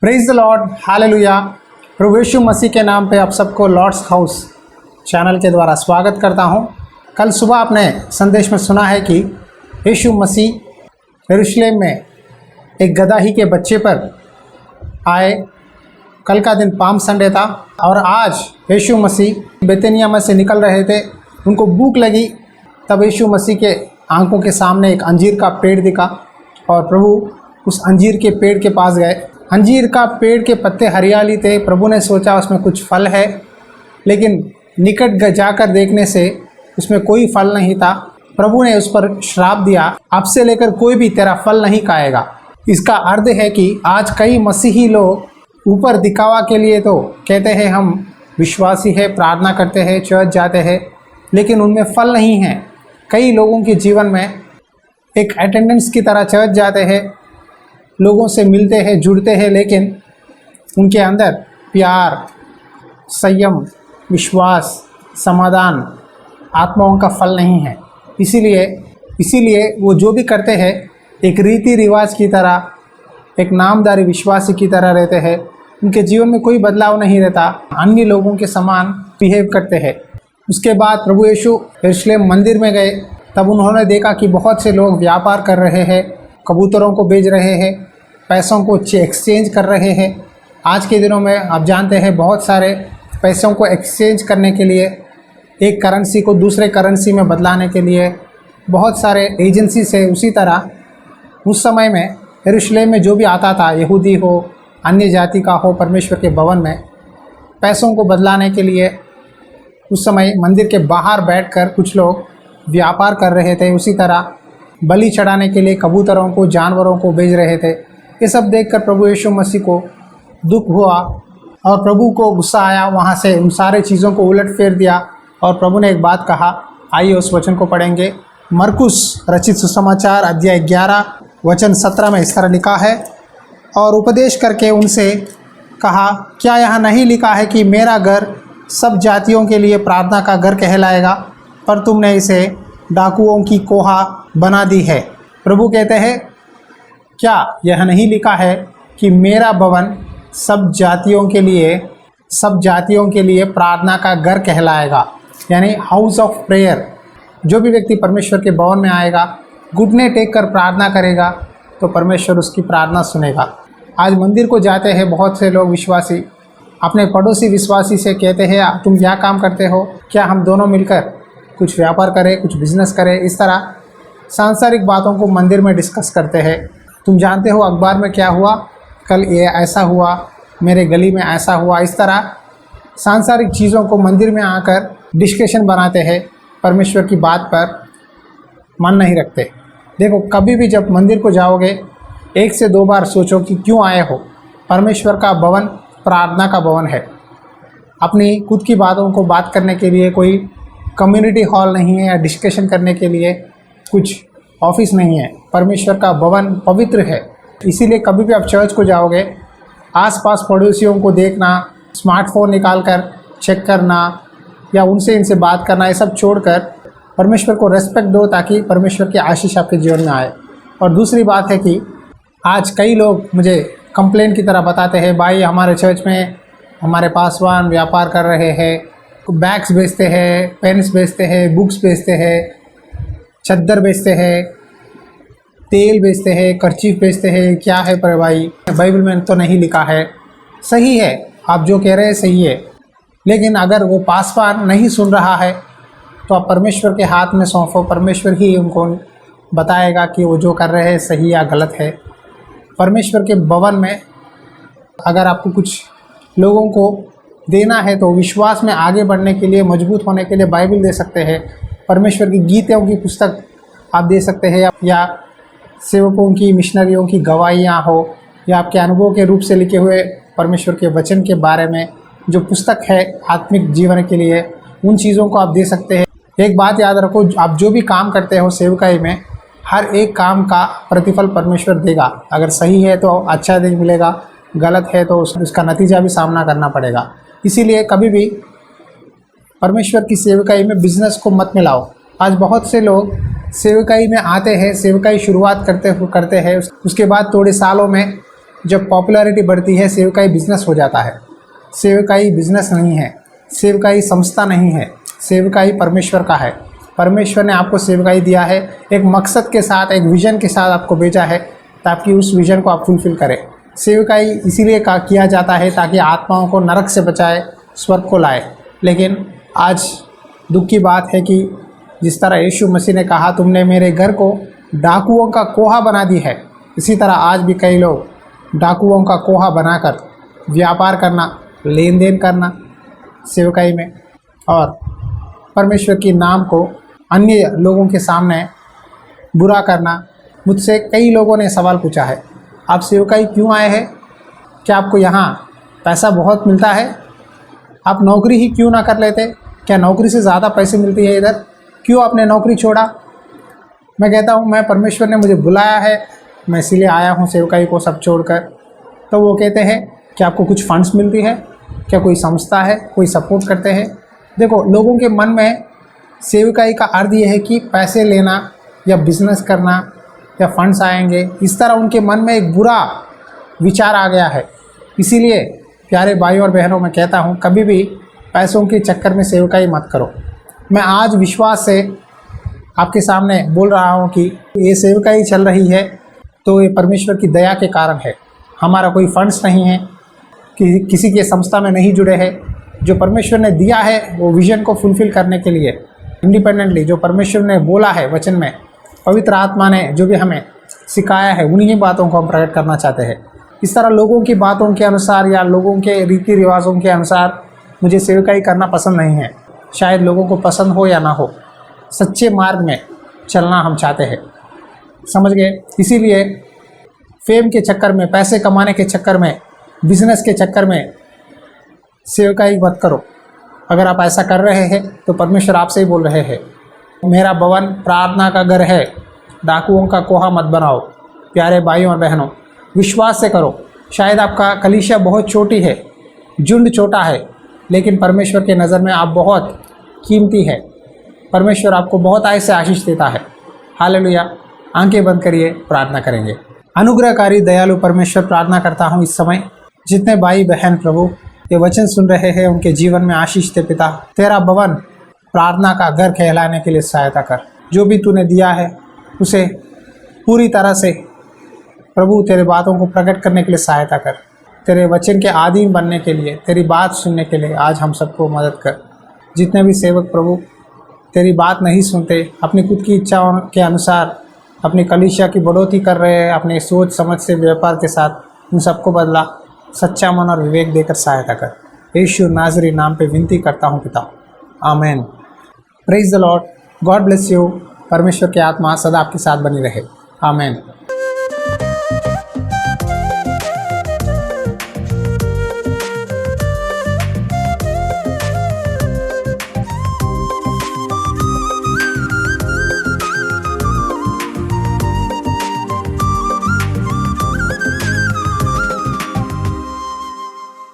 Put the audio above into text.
Praise the lord, hallelujah. प्रभु यीशु मसीह के नाम पे आप सबको लॉर्ड्स हाउस चैनल के द्वारा स्वागत करता हूं। कल सुबह आपने संदेश में सुना है कि यीशु मसीह यरूशलेम में एक गदही के बच्चे पर आए। कल का दिन पाम संडे था और आज यीशु मसीह बेतनिया में से निकल रहे थे। उनको भूख लगी, तब यीशु मसीह के आंखों के सामने एक अंजीर का पेड़ दिखा और प्रभु उस अंजीर के पेड़ के पास गए। अंजीर का पेड़ के पत्ते हरियाली थे। प्रभु ने सोचा उसमें कुछ फल है, लेकिन निकट जाकर देखने से उसमें कोई फल नहीं था। प्रभु ने उस पर श्राप दिया, अब से लेकर कोई भी तेरा फल नहीं खाएगा। इसका अर्थ है कि आज कई मसीही लोग ऊपर दिखावा के लिए तो कहते हैं हम विश्वासी है, प्रार्थना करते हैं, चर्च जाते हैं, लेकिन उनमें फल नहीं है। कई लोगों के जीवन में एक अटेंडेंस की तरह चर्च जाते हैं, लोगों से मिलते हैं, जुड़ते हैं, लेकिन उनके अंदर प्यार, संयम, विश्वास, समाधान, आत्माओं का फल नहीं है। इसीलिए वो जो भी करते हैं एक रीति रिवाज की तरह, एक नामधारी विश्वासी की तरह रहते हैं। उनके जीवन में कोई बदलाव नहीं रहता, अन्य लोगों के समान बिहेव करते हैं। उसके बाद प्रभु यीशु यरूशलेम मंदिर में गए, तब उन्होंने देखा कि बहुत से लोग व्यापार कर रहे हैं, कबूतरों को बेच रहे हैं, पैसों को एक्सचेंज कर रहे हैं। आज के दिनों में आप जानते हैं बहुत सारे पैसों को एक्सचेंज करने के लिए, एक करेंसी को दूसरे करेंसी में बदलाने के लिए बहुत सारे एजेंसीज है। उसी तरह उस समय में यरूशलेम में जो भी आता था, यहूदी हो, अन्य जाति का हो, परमेश्वर के भवन में पैसों को बदलाने के लिए उस समय मंदिर के बाहर बैठकर कुछ लोग व्यापार कर रहे थे। उसी तरह बलि चढ़ाने के लिए कबूतरों को, जानवरों को बेच रहे थे। ये सब देखकर प्रभु यीशु मसीह को दुख हुआ और प्रभु को गुस्सा आया। वहाँ से उन सारे चीज़ों को उलट फेर दिया और प्रभु ने एक बात कहा। आइए उस वचन को पढ़ेंगे। मरकुस रचित सुसमाचार अध्याय 11 वचन 17 में इस तरह लिखा है, और उपदेश करके उनसे कहा, क्या यहाँ नहीं लिखा है कि मेरा घर सब जातियों के लिए प्रार्थना का घर कहलाएगा, पर तुमने इसे डाकुओं की कोहा बना दी है। प्रभु कहते हैं, क्या यह नहीं लिखा है कि मेरा भवन सब जातियों के लिए प्रार्थना का घर कहलाएगा, यानी हाउस ऑफ प्रेयर। जो भी व्यक्ति परमेश्वर के भवन में आएगा, घुटने टेक कर प्रार्थना करेगा, तो परमेश्वर उसकी प्रार्थना सुनेगा। आज मंदिर को जाते हैं बहुत से लोग विश्वासी, अपने पड़ोसी विश्वासी से कहते हैं, तुम क्या काम करते हो, क्या हम दोनों मिलकर कुछ व्यापार करें, कुछ बिजनेस करें। इस तरह सांसारिक बातों को मंदिर में डिस्कस करते हैं। तुम जानते हो अखबार में क्या हुआ, कल ये ऐसा हुआ, मेरे गली में ऐसा हुआ। इस तरह सांसारिक चीज़ों को मंदिर में आकर डिस्कशन बनाते हैं, परमेश्वर की बात पर मन नहीं रखते। देखो, कभी भी जब मंदिर को जाओगे 1 से 2 बार सोचो कि क्यों आए हो। परमेश्वर का भवन प्रार्थना का भवन है। अपनी खुद की बातों को बात करने के लिए कोई कम्युनिटी हॉल नहीं है, या डिस्कशन करने के लिए कुछ ऑफिस नहीं है। परमेश्वर का भवन पवित्र है। इसीलिए कभी भी आप चर्च को जाओगे, आसपास पड़ोसियों को देखना, स्मार्टफोन निकाल कर चेक करना या उनसे इनसे बात करना, ये सब छोड़कर परमेश्वर को रेस्पेक्ट दो, ताकि परमेश्वर की आशीष आपके जीवन में आए। और दूसरी बात है कि आज कई लोग मुझे कंप्लेंट की तरह बताते हैं, भाई हमारे चर्च में हमारे पासवान व्यापार कर रहे हैं, बैग्स बेचते हैं, पेन्स बेचते हैं, बुक्स बेचते हैं, चद्दर बेचते हैं, तेल बेचते हैं, कर्चीफ बेचते हैं। क्या है पर भाई, बाइबल में तो नहीं लिखा है। सही है, आप जो कह रहे हैं सही है, लेकिन अगर वो पासवान नहीं सुन रहा है तो आप परमेश्वर के हाथ में सौंपो। परमेश्वर ही उनको बताएगा कि वो जो कर रहे हैं सही या गलत है। परमेश्वर के भवन में अगर आपको कुछ लोगों को देना है तो विश्वास में आगे बढ़ने के लिए, मजबूत होने के लिए बाइबल दे सकते हैं। परमेश्वर की गीतों की पुस्तक आप दे सकते हैं, या सेवकों की, मिशनरियों की गवाहियाँ हो, या आपके अनुभव के रूप से लिखे हुए परमेश्वर के वचन के बारे में जो पुस्तक है आत्मिक जीवन के लिए, उन चीज़ों को आप दे सकते हैं। एक बात याद रखो, आप जो भी काम करते हो सेवकाई में, हर एक काम का प्रतिफल परमेश्वर देगा। अगर सही है तो अच्छा दिन मिलेगा, गलत है तो उसका नतीजा भी सामना करना पड़ेगा। इसीलिए कभी भी परमेश्वर की सेवकाई में बिजनेस को मत मिलाओ। आज बहुत से लोग सेवकाई में आते हैं, सेवकाई शुरुआत करते हैं, उसके बाद थोड़े सालों में जब पॉपुलैरिटी बढ़ती है सेवकाई बिजनेस हो जाता है। सेवकाई बिजनेस नहीं है, सेवकाई संस्था नहीं है, सेवकाई परमेश्वर का है। परमेश्वर ने आपको सेवकाई दिया है, एक मकसद के साथ, एक विज़न के साथ आपको भेजा है ताकि उस विज़न को आप फुलफ़िल करें। सेवकाई इसीलिए किया जाता है ताकि आत्माओं को नरक से बचाए, स्वर्ग को लाए। लेकिन आज दुख की बात है कि जिस तरह यीशु मसीह ने कहा तुमने मेरे घर को डाकुओं का कोहा बना दी है, इसी तरह आज भी कई लोग डाकुओं का कोहा बनाकर व्यापार करना, लेन देन करना सेवकाई में, और परमेश्वर के नाम को अन्य लोगों के सामने बुरा करना। मुझसे कई लोगों ने सवाल पूछा है, आप सेवकाई क्यों आए हैं? क्या आपको यहाँ पैसा बहुत मिलता है? आप नौकरी ही क्यों ना कर लेते? क्या नौकरी से ज़्यादा पैसे मिलती है इधर? क्यों आपने नौकरी छोड़ा? मैं कहता हूँ मैं परमेश्वर ने मुझे बुलाया है, मैं इसीलिए आया हूँ सेवकाई को सब छोड़कर। तो वो कहते हैं कि आपको कुछ फंड्स मिलती है, क्या कोई संस्था है, कोई सपोर्ट करते हैं? देखो, लोगों के मन में सेवकाई का अर्थ ये है कि पैसे लेना या बिजनेस करना या फंड्स आएंगे, इस तरह उनके मन में एक बुरा विचार आ गया है। इसीलिए प्यारे भाइयों और बहनों, मैं कहता हूँ कभी भी पैसों के चक्कर में सेवकाई मत करो। मैं आज विश्वास से आपके सामने बोल रहा हूँ कि ये सेवकाई चल रही है तो ये परमेश्वर की दया के कारण है। हमारा कोई फंड्स नहीं है, कि किसी के संस्था में नहीं जुड़े हैं। जो परमेश्वर ने दिया है वो विज़न को फुलफ़िल करने के लिए इंडिपेंडेंटली, जो परमेश्वर ने बोला है वचन में, पवित्र आत्मा ने जो भी हमें सिखाया है, उन्हीं बातों को हम प्रकट करना चाहते हैं। इस तरह लोगों की बातों के अनुसार या लोगों के रीति रिवाजों के अनुसार मुझे सेवकाई करना पसंद नहीं है। शायद लोगों को पसंद हो या ना हो, सच्चे मार्ग में चलना हम चाहते हैं, समझ गए? इसीलिए फेम के चक्कर में, पैसे कमाने के चक्कर में, बिजनेस के चक्कर में सेवकाई मत करो। अगर आप ऐसा कर रहे हैं तो परमेश्वर आपसे ही बोल रहे हैं, मेरा भवन प्रार्थना का घर है, डाकुओं का कोहा मत बनाओ। प्यारे भाइयों और बहनों, विश्वास से करो। शायद आपका कलीसिया बहुत छोटी है, झुंड छोटा है, लेकिन परमेश्वर के नज़र में आप बहुत कीमती है। परमेश्वर आपको बहुत ऐसे आशीष देता है। हालेलुया। आंखें बंद करिए, प्रार्थना करेंगे। अनुग्रहकारी दयालु परमेश्वर, प्रार्थना करता हूँ इस समय जितने भाई बहन प्रभु ये वचन सुन रहे हैं उनके जीवन में आशीष दे पिता। तेरा भवन प्रार्थना का घर कहलाने के लिए सहायता कर। जो भी तूने दिया है उसे पूरी तरह से प्रभु तेरे बातों को प्रकट करने के लिए सहायता कर। तेरे वचन के आधीन बनने के लिए, तेरी बात सुनने के लिए आज हम सबको मदद कर। जितने भी सेवक प्रभु तेरी बात नहीं सुनते, अपनी खुद की इच्छाओं के अनुसार अपनी कलीसिया की बढ़ोतरी कर रहे हैं, अपने सोच समझ से व्यापार के साथ, उन सबको बदला सच्चा मन और विवेक देकर सहायता कर। यीशु नाज़री नाम पे विनती करता हूँ पिता, amen. Praise the lord. God bless you. परमेश्वर की आत्मा सदा आपके साथ बनी रहे। आमेन।